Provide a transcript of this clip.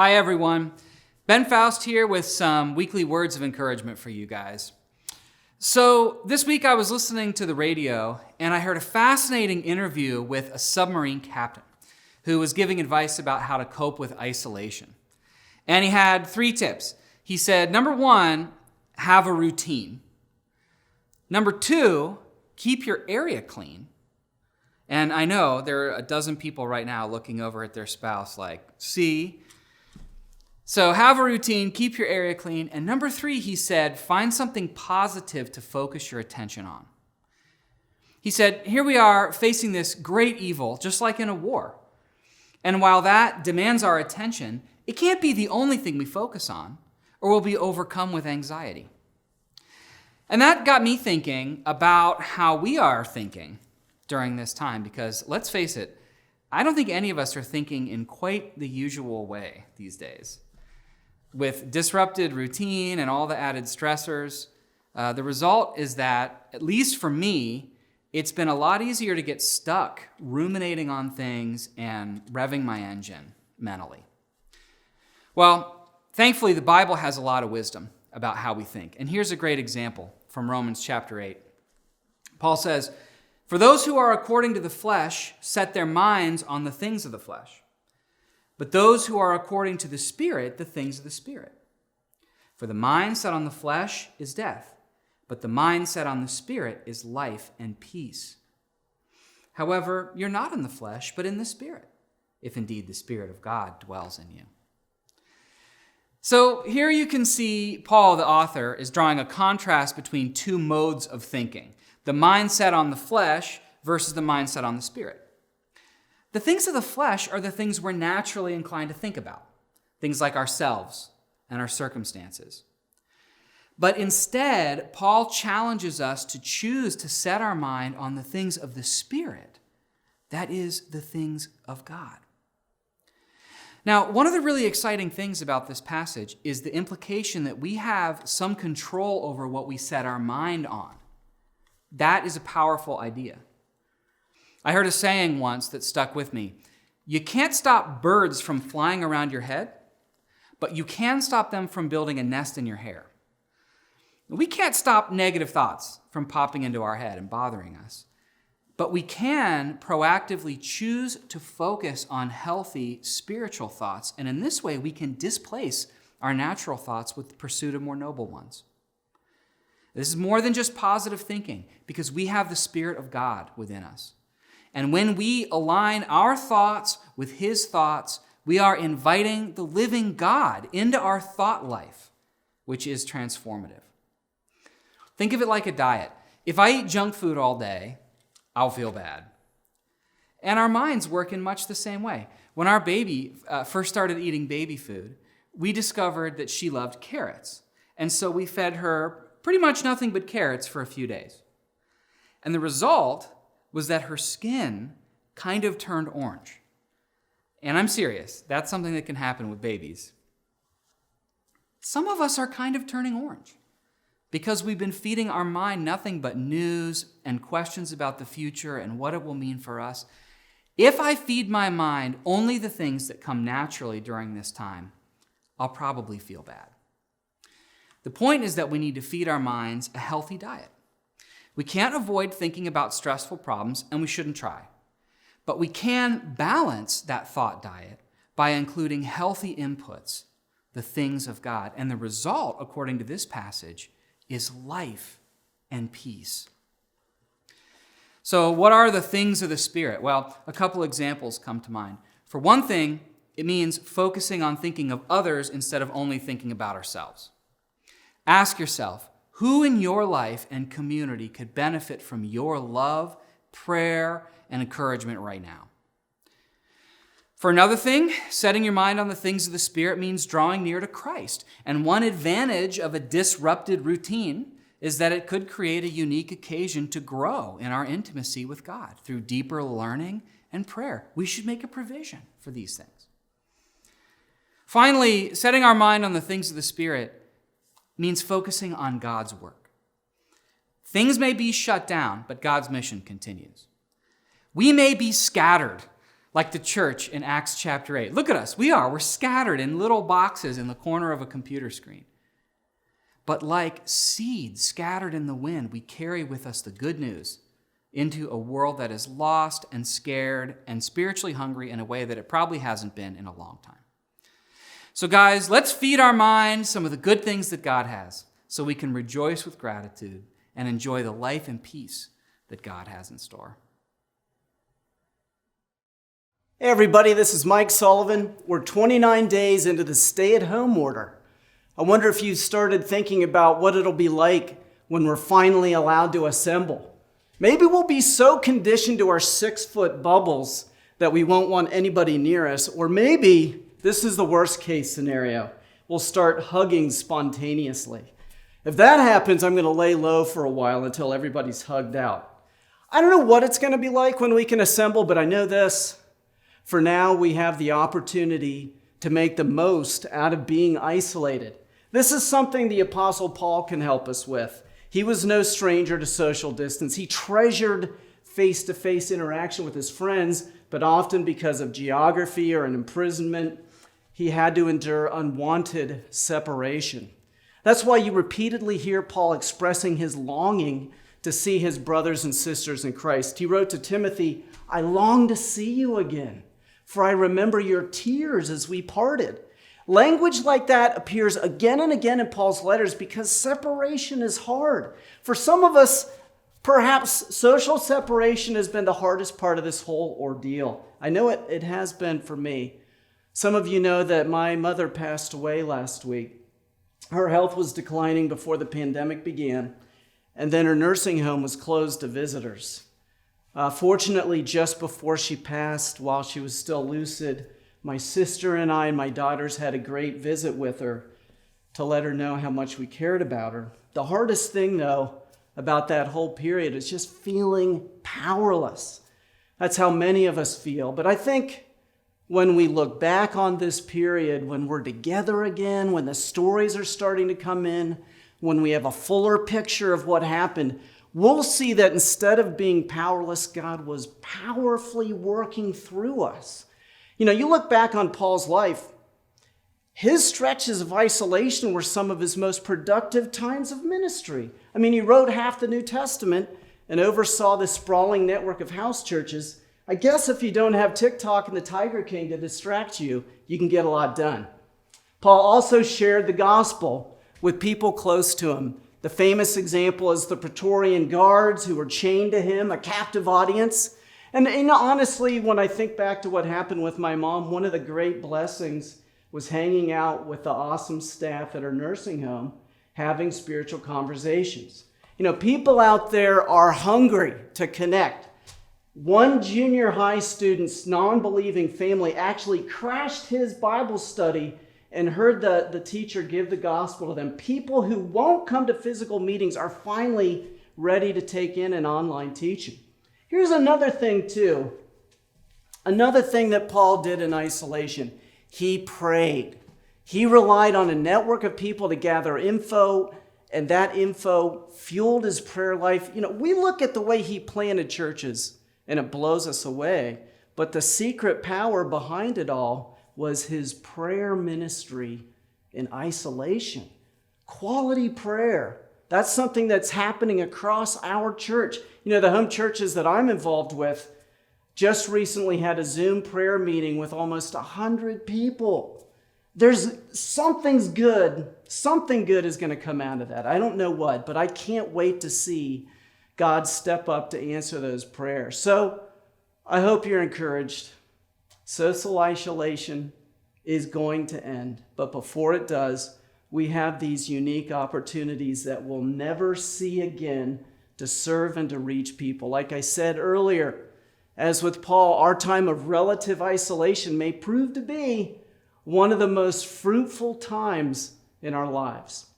Hi, everyone. Ben Foust here with some weekly words of encouragement for you guys. So this week I was listening to the radio and I heard a fascinating interview with a submarine captain who was giving advice about how to cope with isolation. And he had 3 tips. He said, number 1, have a routine. Number 2, keep your area clean. And I know there are a dozen people right now looking over at their spouse like, see? So have a routine, keep your area clean. And number 3, he said, find something positive to focus your attention on. He said, here we are facing this great evil, just like in a war. And while that demands our attention, it can't be the only thing we focus on, or we'll be overcome with anxiety. And that got me thinking about how we are thinking during this time, because let's face it, I don't think any of us are thinking in quite the usual way these days. With disrupted routine and all the added stressors, the result is that, at least for me, it's been a lot easier to get stuck ruminating on things and revving my engine mentally. Well, thankfully, the Bible has a lot of wisdom about how we think. And here's a great example from Romans chapter 8. Paul says, "For those who are according to the flesh set their minds on the things of the flesh. But those who are according to the Spirit, the things of the Spirit. For the mind set on the flesh is death, but the mind set on the Spirit is life and peace. However, you're not in the flesh, but in the Spirit, if indeed the Spirit of God dwells in you." So here you can see Paul, the author, is drawing a contrast between 2 modes of thinking. The mind set on the flesh versus the mind set on the Spirit. The things of the flesh are the things we're naturally inclined to think about, things like ourselves and our circumstances. But instead, Paul challenges us to choose to set our mind on the things of the Spirit, that is, the things of God. Now, one of the really exciting things about this passage is the implication that we have some control over what we set our mind on. That is a powerful idea. I heard a saying once that stuck with me. You can't stop birds from flying around your head, but you can stop them from building a nest in your hair. We can't stop negative thoughts from popping into our head and bothering us, but we can proactively choose to focus on healthy spiritual thoughts, and in this way we can displace our natural thoughts with the pursuit of more noble ones. This is more than just positive thinking, because we have the Spirit of God within us. And when we align our thoughts with His thoughts, we are inviting the living God into our thought life, which is transformative. Think of it like a diet. If I eat junk food all day, I'll feel bad. And our minds work in much the same way. When our baby first started eating baby food, we discovered that she loved carrots. And so we fed her pretty much nothing but carrots for a few days. And the result was that her skin kind of turned orange. And I'm serious, that's something that can happen with babies. Some of us are kind of turning orange because we've been feeding our mind nothing but news and questions about the future and what it will mean for us. If I feed my mind only the things that come naturally during this time, I'll probably feel bad. The point is that we need to feed our minds a healthy diet. We can't avoid thinking about stressful problems, and we shouldn't try. But we can balance that thought diet by including healthy inputs, the things of God. And the result, according to this passage, is life and peace. So what are the things of the Spirit? Well, a couple examples come to mind. For one thing, it means focusing on thinking of others instead of only thinking about ourselves. Ask yourself, who in your life and community could benefit from your love, prayer, and encouragement right now? For another thing, setting your mind on the things of the Spirit means drawing near to Christ. And one advantage of a disrupted routine is that it could create a unique occasion to grow in our intimacy with God through deeper learning and prayer. We should make a provision for these things. Finally, setting our mind on the things of the Spirit means focusing on God's work. Things may be shut down, but God's mission continues. We may be scattered, like the church in Acts chapter 8. Look at us. We're scattered in little boxes in the corner of a computer screen. But like seeds scattered in the wind, we carry with us the good news into a world that is lost and scared and spiritually hungry in a way that it probably hasn't been in a long time. So guys, let's feed our minds some of the good things that God has so we can rejoice with gratitude and enjoy the life and peace that God has in store. Hey everybody, this is Mike Sullivan. We're 29 days into the stay-at-home order. I wonder if you started thinking about what it'll be like when we're finally allowed to assemble. Maybe we'll be so conditioned to our 6-foot bubbles that we won't want anybody near us, or maybe this is the worst case scenario. We'll start hugging spontaneously. If that happens, I'm going to lay low for a while until everybody's hugged out. I don't know what it's going to be like when we can assemble, but I know this. For now, we have the opportunity to make the most out of being isolated. This is something the Apostle Paul can help us with. He was no stranger to social distance. He treasured face-to-face interaction with his friends, but often because of geography or an imprisonment, he had to endure unwanted separation. That's why you repeatedly hear Paul expressing his longing to see his brothers and sisters in Christ. He wrote to Timothy, "I long to see you again, for I remember your tears as we parted." Language like that appears again and again in Paul's letters because separation is hard. For some of us, perhaps social separation has been the hardest part of this whole ordeal. I know it has been for me. Some of you know that my mother passed away last week. Her health was declining before the pandemic began, and then her nursing home was closed to visitors. Fortunately, just before she passed, while she was still lucid, my sister and I and my daughters had a great visit with her to let her know how much we cared about her. The hardest thing, though, about that whole period is just feeling powerless. That's how many of us feel. But I think when we look back on this period, when we're together again, when the stories are starting to come in, when we have a fuller picture of what happened, we'll see that instead of being powerless, God was powerfully working through us. You know, you look back on Paul's life, his stretches of isolation were some of his most productive times of ministry. I mean, he wrote half the New Testament and oversaw this sprawling network of house churches. I guess if you don't have TikTok and the Tiger King to distract you, you can get a lot done. Paul also shared the gospel with people close to him. The famous example is the Praetorian guards who were chained to him, a captive audience. And honestly, when I think back to what happened with my mom, one of the great blessings was hanging out with the awesome staff at her nursing home, having spiritual conversations. You know, people out there are hungry to connect. One junior high student's non-believing family actually crashed his Bible study and heard the teacher give the gospel to them. People who won't come to physical meetings are finally ready to take in an online teaching. Here's another thing too. Another thing that Paul did in isolation. He prayed. He relied on a network of people to gather info, and that info fueled his prayer life. You know, we look at the way he planted churches and it blows us away. But the secret power behind it all was his prayer ministry in isolation. Quality prayer. That's something that's happening across our church. You know, the home churches that I'm involved with just recently had a Zoom prayer meeting with almost 100 people. Something good is going to come out of that. I don't know what, but I can't wait to see God step up to answer those prayers. So I hope you're encouraged. Social isolation is going to end, but before it does, we have these unique opportunities that we'll never see again to serve and to reach people. Like I said earlier, as with Paul, our time of relative isolation may prove to be one of the most fruitful times in our lives.